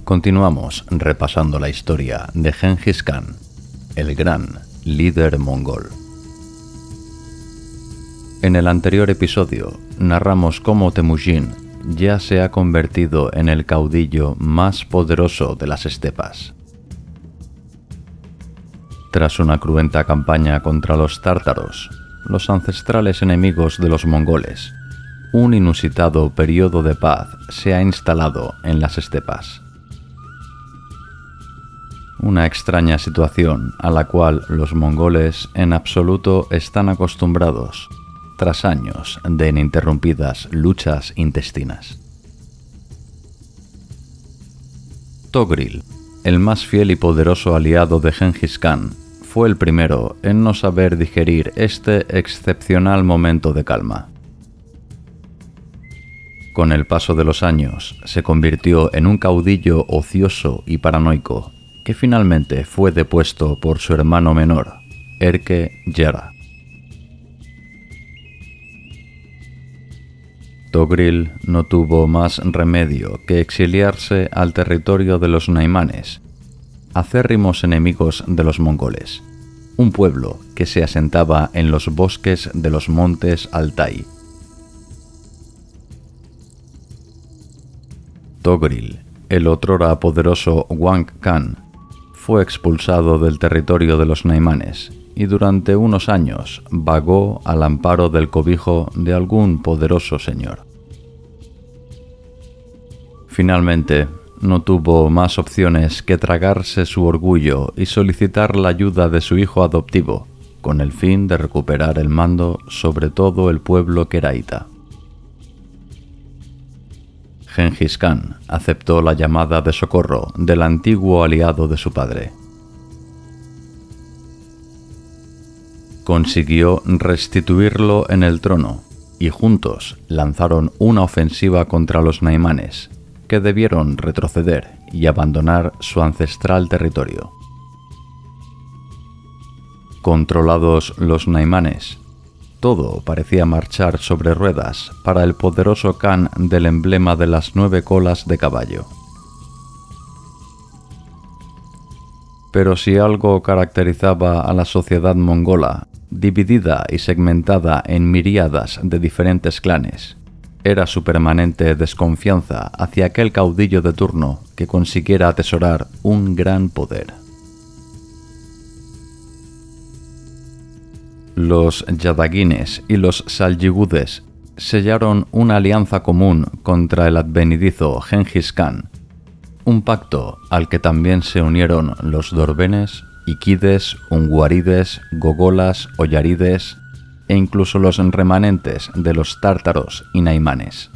Continuamos repasando la historia de Gengis Khan, el gran líder mongol. En el anterior episodio narramos cómo Temujin ya se ha convertido en el caudillo más poderoso de las estepas. Tras una cruenta campaña contra los tártaros, los ancestrales enemigos de los mongoles, un inusitado periodo de paz se ha instalado en las estepas. Una extraña situación a la cual los mongoles en absoluto están acostumbrados, tras años de ininterrumpidas luchas intestinas. Togril, el más fiel y poderoso aliado de Gengis Khan, fue el primero en no saber digerir este excepcional momento de calma. Con el paso de los años, se convirtió en un caudillo ocioso y paranoico, que finalmente fue depuesto por su hermano menor, Erke-Yara. Togril no tuvo más remedio que exiliarse al territorio de los naimanes, acérrimos enemigos de los mongoles, un pueblo que se asentaba en los bosques de los montes Altai. Togril, el otrora poderoso Wang Khan, fue expulsado del territorio de los naimanes y durante unos años vagó al amparo del cobijo de algún poderoso señor. Finalmente, no tuvo más opciones que tragarse su orgullo y solicitar la ayuda de su hijo adoptivo, con el fin de recuperar el mando sobre todo el pueblo queraíta. Gengis Khan aceptó la llamada de socorro del antiguo aliado de su padre. Consiguió restituirlo en el trono y juntos lanzaron una ofensiva contra los naimanes, que debieron retroceder y abandonar su ancestral territorio. Controlados los naimanes, todo parecía marchar sobre ruedas para el poderoso Khan del emblema de las 9 colas de caballo. Pero si algo caracterizaba a la sociedad mongola, dividida y segmentada en miríadas de diferentes clanes, era su permanente desconfianza hacia aquel caudillo de turno que consiguiera atesorar un gran poder. Los Yadagines y los Salyigudes sellaron una alianza común contra el advenedizo Gengis Khan, un pacto al que también se unieron los Dorbenes, Iquides, Unguarides, Gogolas, Oyarides e incluso los remanentes de los tártaros y naimanes.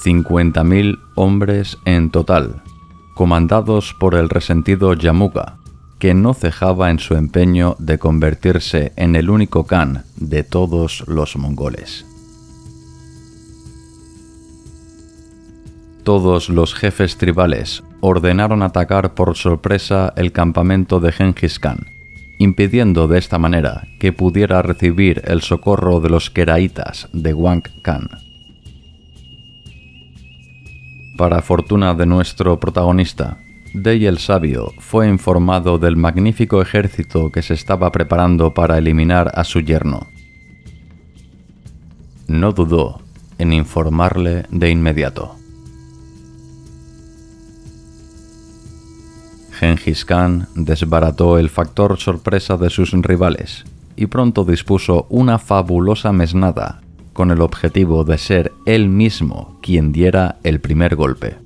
50.000 hombres en total, comandados por el resentido Yamuga, que no cejaba en su empeño de convertirse en el único Khan de todos los mongoles. Todos los jefes tribales ordenaron atacar por sorpresa el campamento de Gengis Khan, impidiendo de esta manera que pudiera recibir el socorro de los queraítas de Wang Khan. Para fortuna de nuestro protagonista, Dei el Sabio fue informado del magnífico ejército que se estaba preparando para eliminar a su yerno. No dudó en informarle de inmediato. Gengis Khan desbarató el factor sorpresa de sus rivales y pronto dispuso una fabulosa mesnada con el objetivo de ser él mismo quien diera el primer golpe.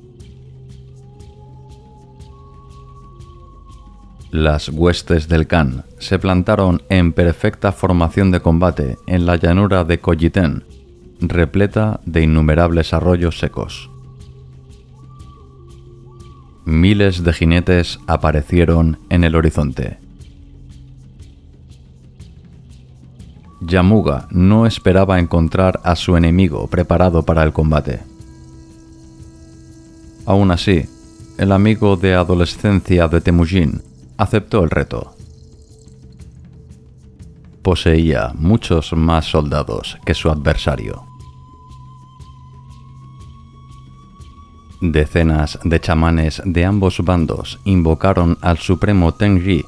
Las huestes del Khan se plantaron en perfecta formación de combate en la llanura de Koyitén, repleta de innumerables arroyos secos. Miles de jinetes aparecieron en el horizonte. Yamuga no esperaba encontrar a su enemigo preparado para el combate. Aún así, el amigo de adolescencia de Temujin aceptó el reto. Poseía muchos más soldados que su adversario. Decenas de chamanes de ambos bandos invocaron al supremo Tengri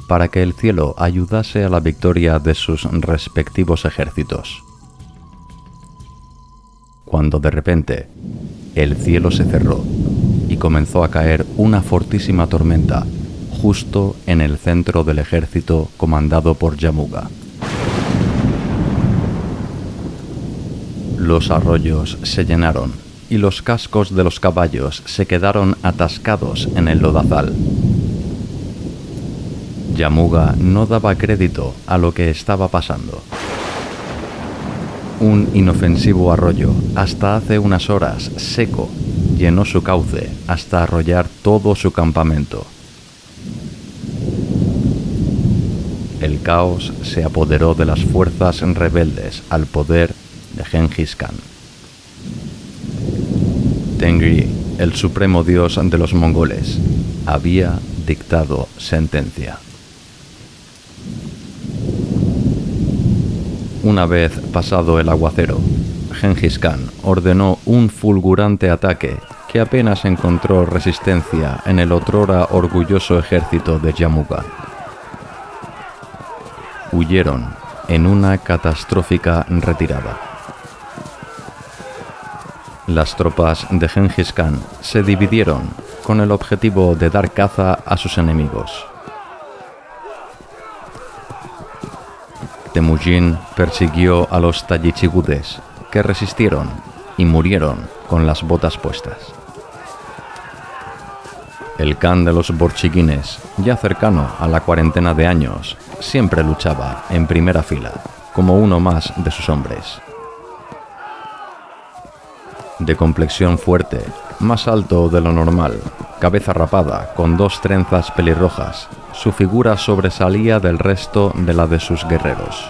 para que el cielo ayudase a la victoria de sus respectivos ejércitos. Cuando de repente el cielo se cerró y comenzó a caer una fortísima tormenta justo en el centro del ejército comandado por Yamuga. Los arroyos se llenaron y los cascos de los caballos se quedaron atascados en el lodazal. Yamuga no daba crédito a lo que estaba pasando. Un inofensivo arroyo, hasta hace unas horas seco, llenó su cauce hasta arrollar todo su campamento. El caos se apoderó de las fuerzas rebeldes al poder de Genghis Khan. Tengri, el supremo dios de los mongoles, había dictado sentencia. Una vez pasado el aguacero, Genghis Khan ordenó un fulgurante ataque que apenas encontró resistencia en el otrora orgulloso ejército de Yamuga. Huyeron en una catastrófica retirada. Las tropas de Genghis Khan se dividieron con el objetivo de dar caza a sus enemigos. Temujin persiguió a los tayichigudes, que resistieron y murieron con las botas puestas. El Khan de los borchiguines, ya cercano a la cuarentena de años, siempre luchaba en primera fila, como uno más de sus hombres. De complexión fuerte, más alto de lo normal, cabeza rapada con 2 trenzas pelirrojas, su figura sobresalía del resto de la de sus guerreros.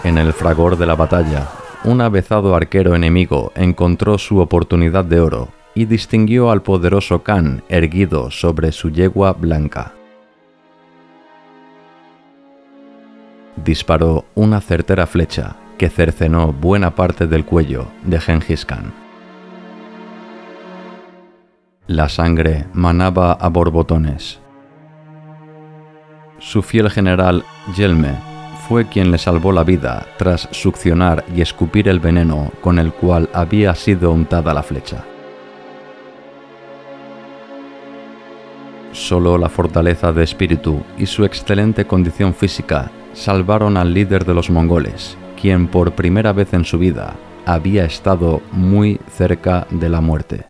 En el fragor de la batalla, un avezado arquero enemigo encontró su oportunidad de oro y distinguió al poderoso Khan erguido sobre su yegua blanca. Disparó una certera flecha que cercenó buena parte del cuello de Genghis Khan. La sangre manaba a borbotones. Su fiel general, Yelme, fue quien le salvó la vida tras succionar y escupir el veneno con el cual había sido untada la flecha. Solo la fortaleza de espíritu y su excelente condición física salvaron al líder de los mongoles, quien por primera vez en su vida había estado muy cerca de la muerte.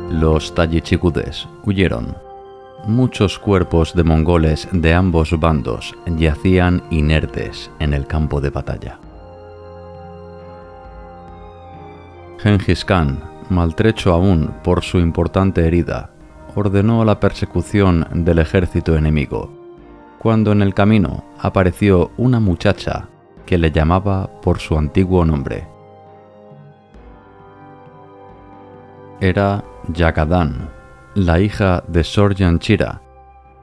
Los tayichigudes huyeron. Muchos cuerpos de mongoles de ambos bandos yacían inertes en el campo de batalla. Genghis Khan, maltrecho aún por su importante herida, ordenó la persecución del ejército enemigo, cuando en el camino apareció una muchacha que le llamaba por su antiguo nombre. Era Yagadan, la hija de Sorjan Chira,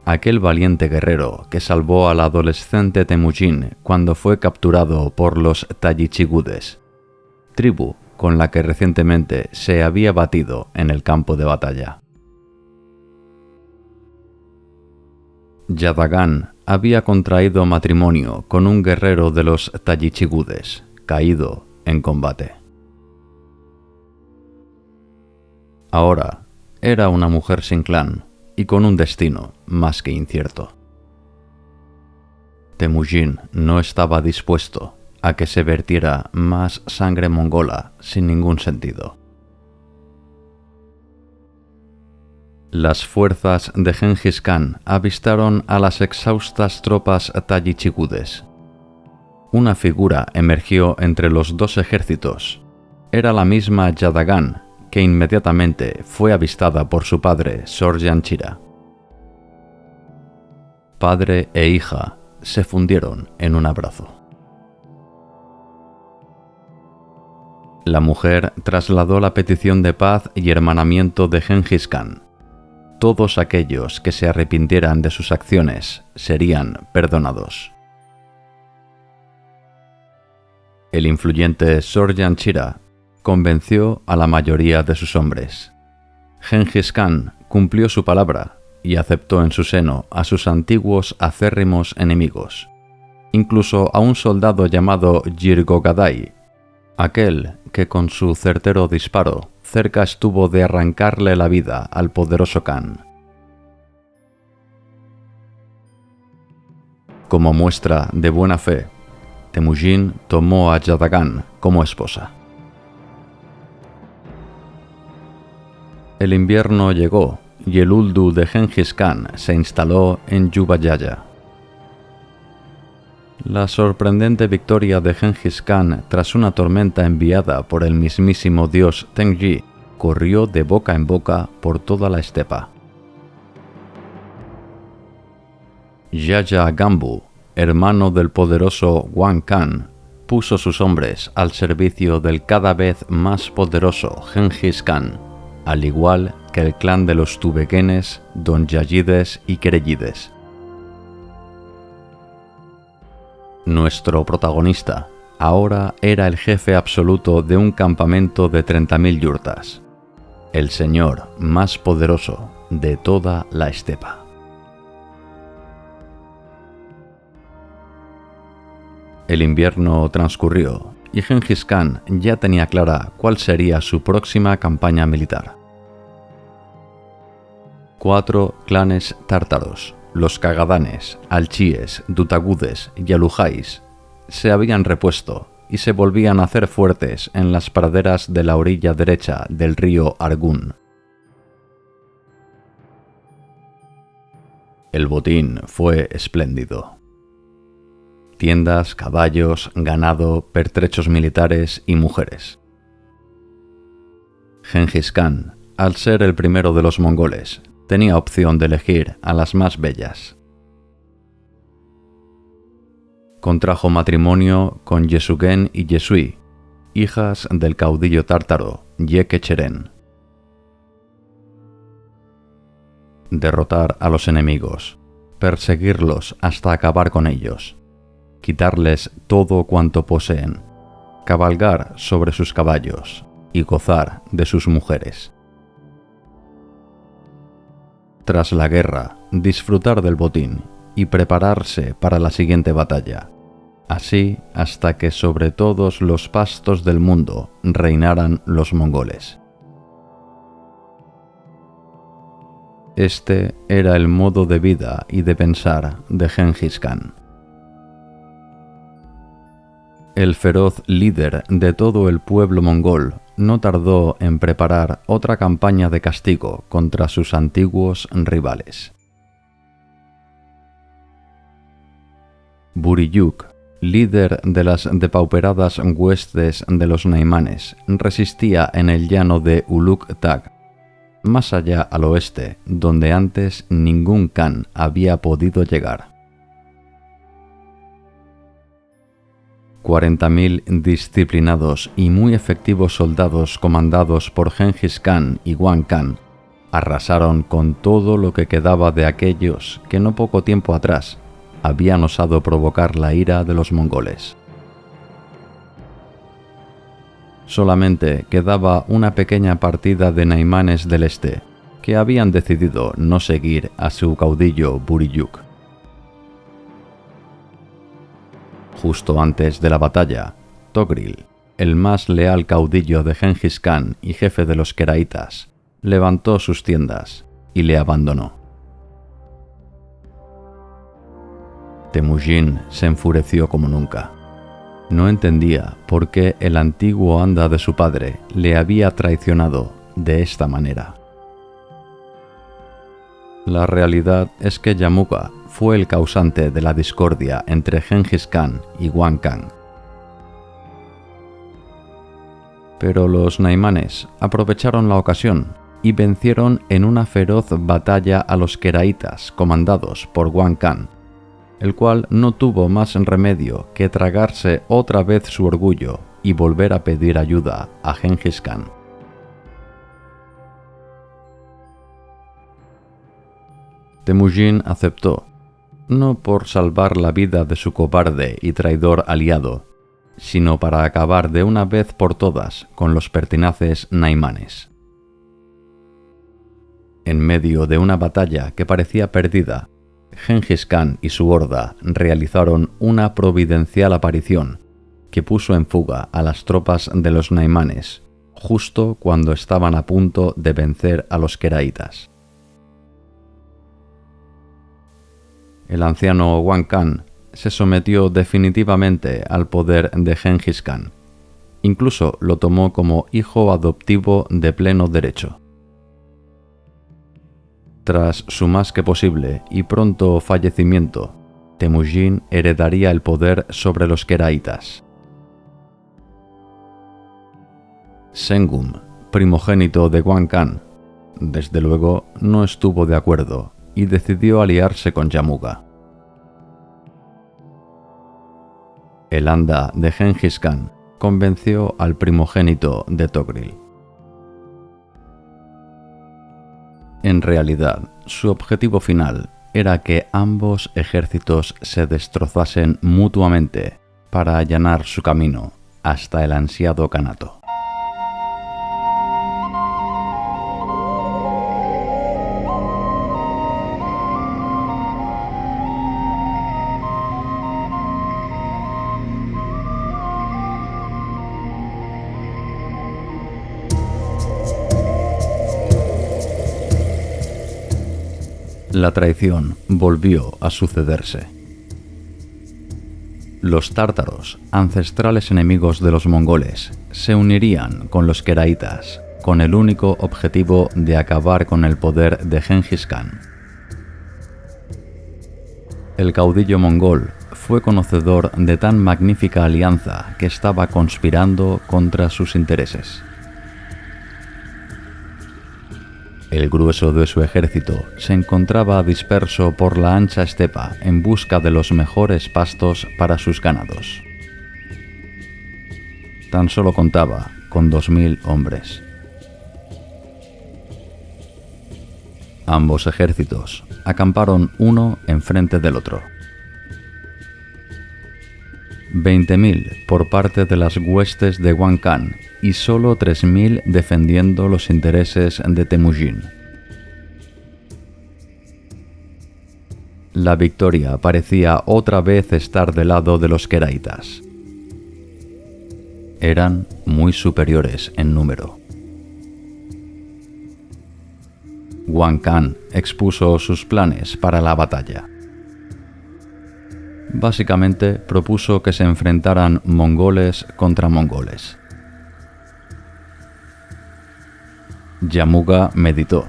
aquel valiente guerrero que salvó al adolescente Temujin cuando fue capturado por los tayichigudes, tribu con la que recientemente se había batido en el campo de batalla. Yadagan había contraído matrimonio con un guerrero de los tayichigudes, caído en combate. Ahora era una mujer sin clan y con un destino más que incierto. Temujin no estaba dispuesto a que se vertiera más sangre mongola sin ningún sentido. Las fuerzas de Genghis Khan avistaron a las exhaustas tropas tayichigudes. Una figura emergió entre los dos ejércitos. Era la misma Yadagan, que inmediatamente fue avistada por su padre, Sorjan Chira. Padre e hija se fundieron en un abrazo. La mujer trasladó la petición de paz y hermanamiento de Gengis Khan. Todos aquellos que se arrepintieran de sus acciones serían perdonados. El influyente Sorjan Chira convenció a la mayoría de sus hombres. Gengis Khan cumplió su palabra y aceptó en su seno a sus antiguos acérrimos enemigos, incluso a un soldado llamado Jirgogadai, aquel que con su certero disparo cerca estuvo de arrancarle la vida al poderoso Khan. Como muestra de buena fe, Temujin tomó a Yadagan como esposa. El invierno llegó y el Uldu de Gengis Khan se instaló en Yuvayaya. La sorprendente victoria de Gengis Khan tras una tormenta enviada por el mismísimo dios Tengji corrió de boca en boca por toda la estepa. Yaya Gambu, hermano del poderoso Wang Khan, puso sus hombres al servicio del cada vez más poderoso Gengis Khan, al igual que el clan de los Tubekenes, Donyayides y Kereyides. Nuestro protagonista ahora era el jefe absoluto de un campamento de 30.000 yurtas, el señor más poderoso de toda la estepa. El invierno transcurrió y Gengis Khan ya tenía clara cuál sería su próxima campaña militar. 4 clanes tártaros, los Kagadanes, Alchíes, Dutagudes y Alujáis, se habían repuesto y se volvían a hacer fuertes en las praderas de la orilla derecha del río Argun. El botín fue espléndido. Tiendas, caballos, ganado, pertrechos militares y mujeres. Gengis Khan, al ser el primero de los mongoles, tenía opción de elegir a las más bellas. Contrajo matrimonio con Yesugen y Yesui, hijas del caudillo tártaro Yekecheren. Derrotar a los enemigos, perseguirlos hasta acabar con ellos, quitarles todo cuanto poseen, cabalgar sobre sus caballos y gozar de sus mujeres. Tras la guerra, disfrutar del botín y prepararse para la siguiente batalla, así hasta que sobre todos los pastos del mundo reinaran los mongoles. Este era el modo de vida y de pensar de Gengis Khan. El feroz líder de todo el pueblo mongol no tardó en preparar otra campaña de castigo contra sus antiguos rivales. Buriyuk, líder de las depauperadas huestes de los naimanes, resistía en el llano de Uluk-Tag, más allá al oeste, donde antes ningún Khan había podido llegar. 40.000 disciplinados y muy efectivos soldados comandados por Gengis Khan y Wang Khan arrasaron con todo lo que quedaba de aquellos que no poco tiempo atrás habían osado provocar la ira de los mongoles. Solamente quedaba una pequeña partida de naimanes del este que habían decidido no seguir a su caudillo Buriyuk. Justo antes de la batalla, Togril, el más leal caudillo de Gengis Khan y jefe de los Keraitas, levantó sus tiendas y le abandonó. Temujin se enfureció como nunca. No entendía por qué el antiguo anda de su padre le había traicionado de esta manera. La realidad es que Yamuga fue el causante de la discordia entre Gengis Khan y Wang Khan. Pero los naimanes aprovecharon la ocasión y vencieron en una feroz batalla a los Keraitas comandados por Wang Khan, el cual no tuvo más remedio que tragarse otra vez su orgullo y volver a pedir ayuda a Gengis Khan. Temujin aceptó, no por salvar la vida de su cobarde y traidor aliado, sino para acabar de una vez por todas con los pertinaces naimanes. En medio de una batalla que parecía perdida, Gengis Khan y su horda realizaron una providencial aparición que puso en fuga a las tropas de los naimanes, justo cuando estaban a punto de vencer a los queraitas. El anciano Wang Khan se sometió definitivamente al poder de Gengis Khan. Incluso lo tomó como hijo adoptivo de pleno derecho. Tras su más que posible y pronto fallecimiento, Temujin heredaría el poder sobre los queraitas. Sengum, primogénito de Wang Khan, desde luego no estuvo de acuerdo y decidió aliarse con Yamuga. El anda de Gengis Khan convenció al primogénito de Togril. En realidad, su objetivo final era que ambos ejércitos se destrozasen mutuamente para allanar su camino hasta el ansiado kanato. La traición volvió a sucederse. Los tártaros, ancestrales enemigos de los mongoles, se unirían con los queraitas, con el único objetivo de acabar con el poder de Gengis Khan. El caudillo mongol fue conocedor de tan magnífica alianza que estaba conspirando contra sus intereses. El grueso de su ejército se encontraba disperso por la ancha estepa en busca de los mejores pastos para sus ganados. Tan solo contaba con 2000 hombres. Ambos ejércitos acamparon uno enfrente del otro. 20.000 por parte de las huestes de Wang Khan y solo 3.000 defendiendo los intereses de Temujin. La victoria parecía otra vez estar del lado de los queraitas. Eran muy superiores en número. Wang Khan expuso sus planes para la batalla. Básicamente propuso que se enfrentaran mongoles contra mongoles. Yamuga meditó.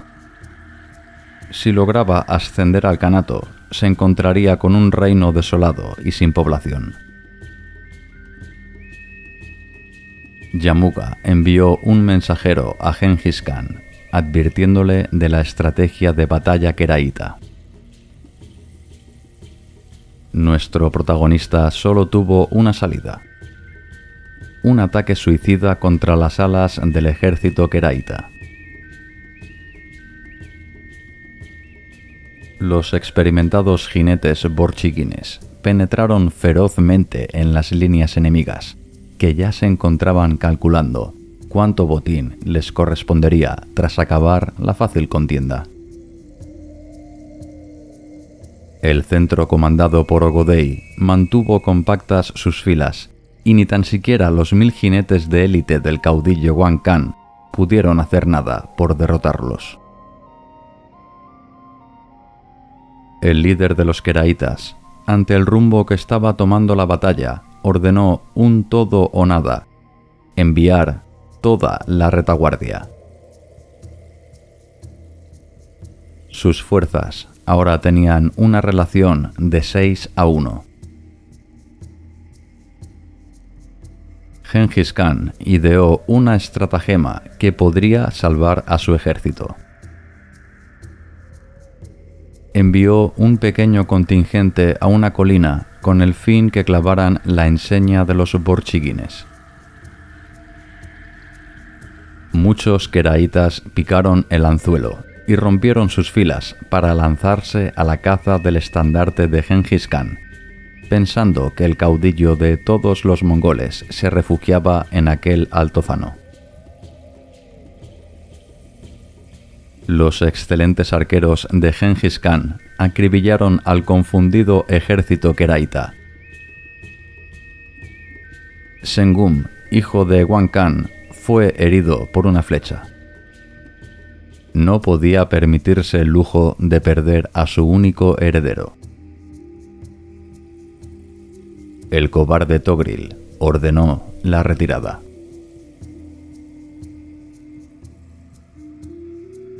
Si lograba ascender al kanato, se encontraría con un reino desolado y sin población. Yamuga envió un mensajero a Gengis Khan, advirtiéndole de la estrategia de batalla queraíta. Nuestro protagonista solo tuvo una salida: un ataque suicida contra las alas del ejército queraíta. Los experimentados jinetes borchiguines penetraron ferozmente en las líneas enemigas, que ya se encontraban calculando cuánto botín les correspondería tras acabar la fácil contienda. El centro comandado por Ogodei mantuvo compactas sus filas, y ni tan siquiera los 1000 jinetes de élite del caudillo Wang Khan pudieron hacer nada por derrotarlos. El líder de los queraitas, ante el rumbo que estaba tomando la batalla, ordenó un todo o nada: enviar toda la retaguardia. Sus fuerzas ahora tenían una relación de 6-1. Gengis Khan ideó una estratagema que podría salvar a su ejército. Envió un pequeño contingente a una colina con el fin que clavaran la enseña de los borchiguines. Muchos queraitas picaron el anzuelo y rompieron sus filas para lanzarse a la caza del estandarte de Gengis Khan, pensando que el caudillo de todos los mongoles se refugiaba en aquel altófano. Los excelentes arqueros de Gengis Khan acribillaron al confundido ejército queraita. Sengum, hijo de Wang Khan, fue herido por una flecha. No podía permitirse el lujo de perder a su único heredero. El cobarde Togril ordenó la retirada.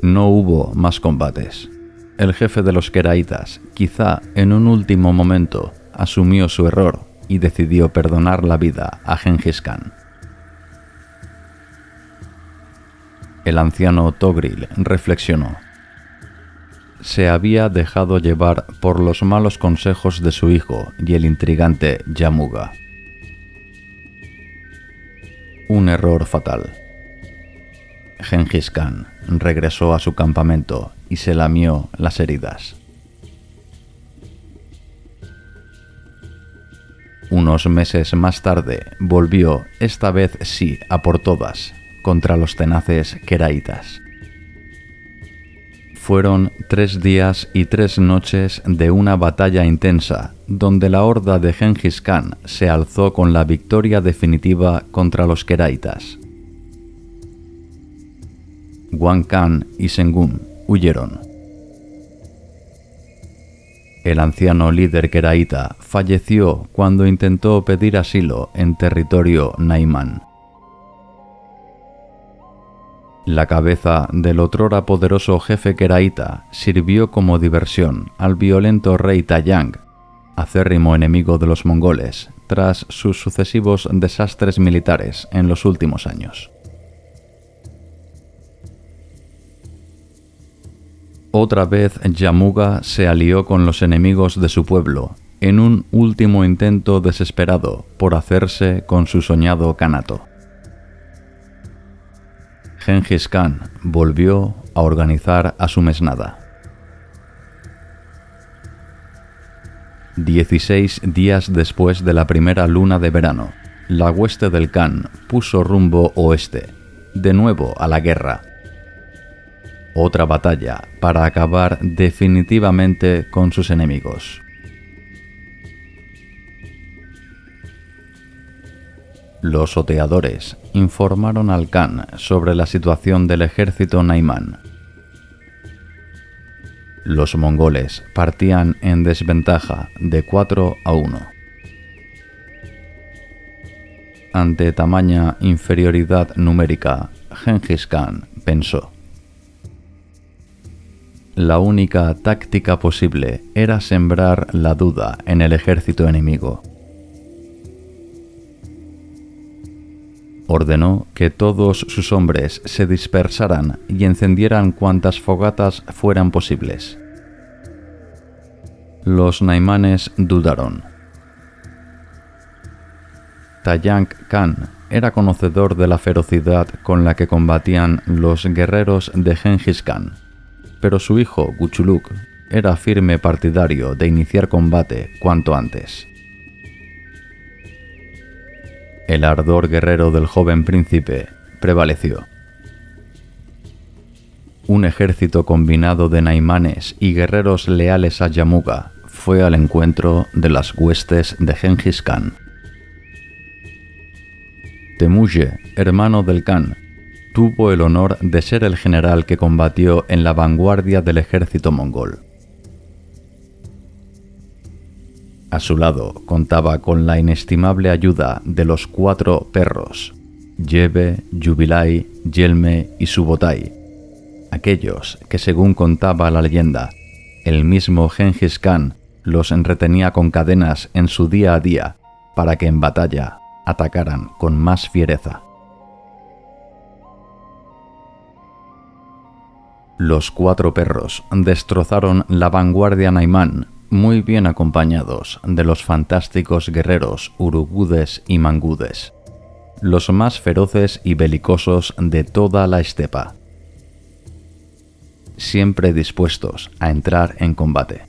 No hubo más combates. El jefe de los queraitas, quizá en un último momento, asumió su error y decidió perdonar la vida a Gengis Khan. El anciano Togril reflexionó. Se había dejado llevar por los malos consejos de su hijo y el intrigante Yamuga. Un error fatal. Gengis Khan regresó a su campamento y se lamió las heridas. Unos meses más tarde volvió, esta vez sí, a por todas, contra los tenaces queraitas. Fueron 3 días y 3 noches de una batalla intensa, donde la horda de Gengis Khan se alzó con la victoria definitiva contra los queraitas. Wang Khan y Sengum huyeron. El anciano líder queraita falleció cuando intentó pedir asilo en territorio Naiman. La cabeza del otrora poderoso jefe queraita sirvió como diversión al violento rey Taiyang, acérrimo enemigo de los mongoles, tras sus sucesivos desastres militares en los últimos años. Otra vez Yamuga se alió con los enemigos de su pueblo en un último intento desesperado por hacerse con su soñado kanato. Gengis Khan volvió a organizar a su mesnada. 16 días después de la primera luna de verano, la hueste del Khan puso rumbo oeste, de nuevo a la guerra. Otra batalla para acabar definitivamente con sus enemigos. Los oteadores informaron al Khan sobre la situación del ejército Naiman. Los mongoles partían en desventaja de 4-1. Ante tamaña inferioridad numérica, Gengis Khan pensó: la única táctica posible era sembrar la duda en el ejército enemigo. Ordenó que todos sus hombres se dispersaran y encendieran cuantas fogatas fueran posibles. Los naimanes dudaron. Taiyang Khan era conocedor de la ferocidad con la que combatían los guerreros de Gengis Khan, pero su hijo Guchuluk era firme partidario de iniciar combate cuanto antes. El ardor guerrero del joven príncipe prevaleció. Un ejército combinado de naimanes y guerreros leales a Yamuga fue al encuentro de las huestes de Gengis Khan. Temuje, hermano del Khan, tuvo el honor de ser el general que combatió en la vanguardia del ejército mongol. A su lado contaba con la inestimable ayuda de los 4 perros, Yebe, Yubilai, Yelme y Subotai, aquellos que, según contaba la leyenda, el mismo Gengis Khan los retenía con cadenas en su día a día para que en batalla atacaran con más fiereza. Los 4 perros destrozaron la vanguardia Naiman, muy bien acompañados de los fantásticos guerreros Urugudes y Mangudes. los más feroces y belicosos de toda la estepa, siempre dispuestos a entrar en combate.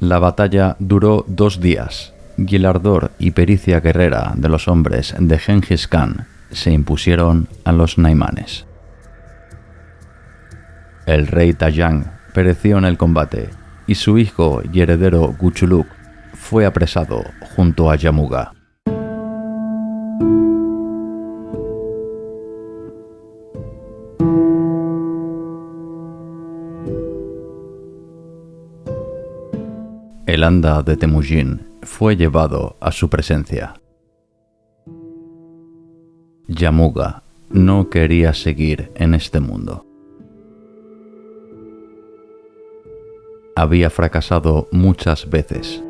La batalla duró 2 días, y el ardor y pericia guerrera de los hombres de Gengis Khan se impusieron a los naimanes. El rey Taiyang pereció en el combate, y su hijo y heredero Guchuluk fue apresado junto a Yamuga. El anda de Temujin fue llevado a su presencia. Yamuga no quería seguir en este mundo. Había fracasado muchas veces,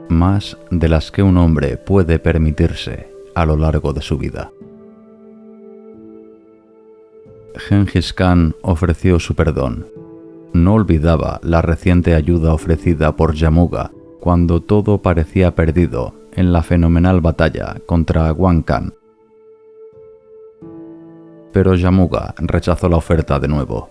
más de las que un hombre puede permitirse a lo largo de su vida. Gengis Khan ofreció su perdón. No olvidaba la reciente ayuda ofrecida por Yamuga cuando todo parecía perdido en la fenomenal batalla contra Wang Khan. Pero Yamuga rechazó la oferta de nuevo.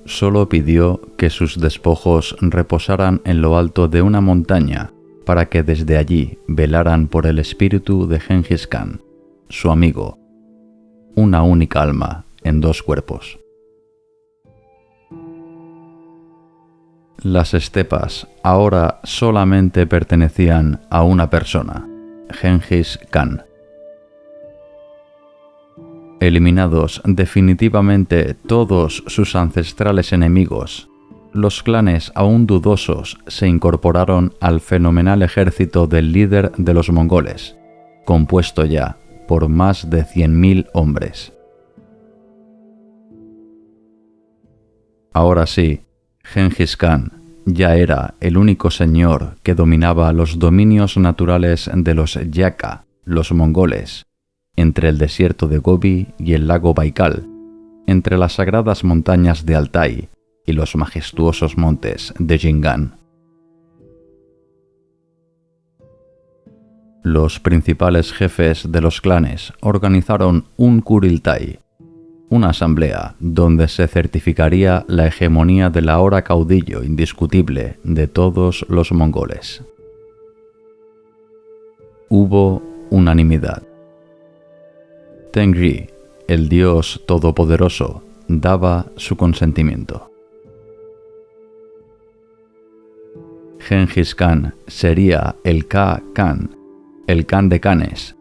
Solo pidió que sus despojos reposaran en lo alto de una montaña para que desde allí velaran por el espíritu de Gengis Khan, su amigo, una única alma en 2 cuerpos. Las estepas ahora solamente pertenecían a una persona, Gengis Khan. Eliminados definitivamente todos sus ancestrales enemigos, los clanes aún dudosos se incorporaron al fenomenal ejército del líder de los mongoles, compuesto ya por más de 100.000 hombres. Ahora sí, Gengis Khan ya era el único señor que dominaba los dominios naturales de los Yaka, los mongoles, entre el desierto de Gobi y el lago Baikal, entre las sagradas montañas de Altai y los majestuosos montes de Jingan. Los principales jefes de los clanes organizaron un Kuriltai, una asamblea donde se certificaría la hegemonía del ahora caudillo indiscutible de todos los mongoles. Hubo unanimidad. Tengri, el dios todopoderoso, daba su consentimiento. Gengis Khan sería el Ka-Khan, el Khan de Khanes.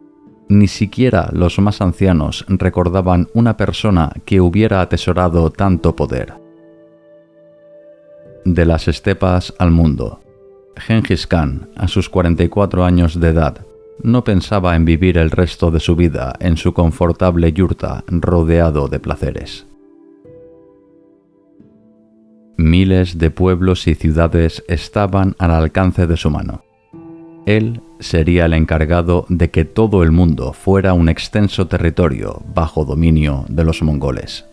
Ni siquiera los más ancianos recordaban una persona que hubiera atesorado tanto poder. De las estepas al mundo, Gengis Khan, a sus 44 años de edad, no pensaba en vivir el resto de su vida en su confortable yurta rodeado de placeres. Miles de pueblos y ciudades estaban al alcance de su mano. Él sería el encargado de que todo el mundo fuera un extenso territorio bajo dominio de los mongoles.